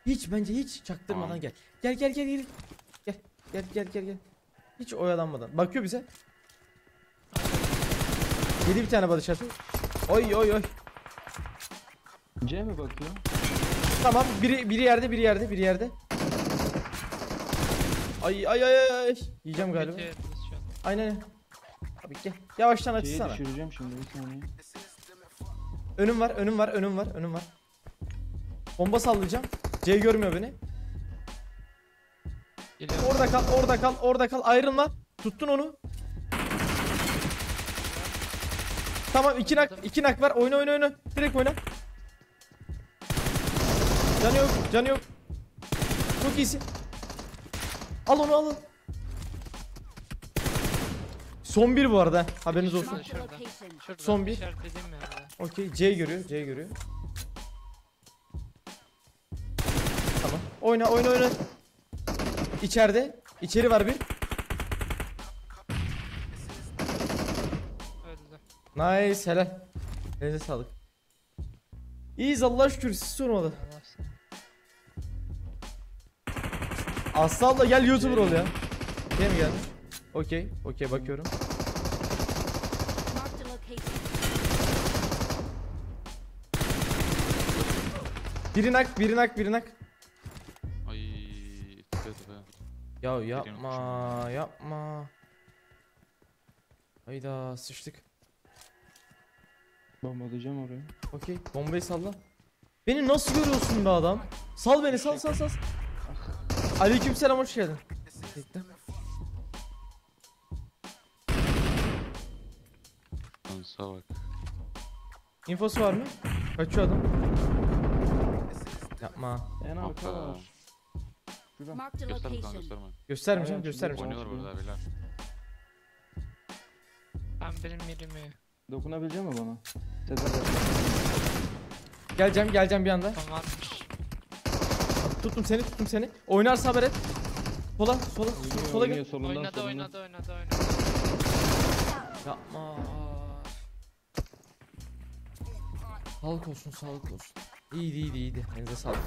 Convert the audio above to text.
Hiç bence hiç çaktırmadan Tamam. gel. Gel. Gel. Hiç oyalanmadan. Bakıyor bize. Yedi bir tane batış atı. Oy. C mi bakıyor? Tamam, biri yerde. Ay. Yiyeceğim galiba. Bitiyor şu an. Aynen. Abi gel. Yavaştan C'yi açsana. düşüreceğim şimdi bir saniye. Önüm var. Bomba sallayacağım. C görmüyor beni. Geliyor. Orada kal. Ayrılma. Tuttun onu. Tamam, iki nak var. Oyna. Direkt oyna. Canı yok. Çok iyisin. Al onu. Son bir bu arada. Haberiniz olsun. Şurada. Son bir. İşaretlediğim yerde. Okey. C görüyor. Tamam. Oyna. İçeri var bir. Öldü. Nice, helal. Elinize sağlık. İyiyiz Allah'a şükür, siz sormalı. Allah seni. Aslı abla gel YouTuber ol ya. Gel mi gelmiş? Okey bakıyorum. Marked a location. Biri nak. Ay. Tepe. Ya yapma. Hayda, sıçtık. Bombalayacağım oraya. Okey, bombayı salla. Beni nasıl görüyorsun be adam? Sal beni, sal. Aleykümselam, hoş geldin. Bekle. Dansa bak. İnfosu var mı? Kaçıyor adam. Yapma. En arka Hoppa. var. Şurada. Marked a Gösterme location. gösterme. Göstermeyeceğim. Oynuyorlar burada beyler. Ben benim yerimi. Dokunabilecek mi bana? Sezer. Geleceğim bir anda. Tam varmış. Tuttum seni. Oynarsa haber et. Sola gel. Solundan. Oynadı. Yapma. Sağlık olsun. İyiydi. Elinize sağlık.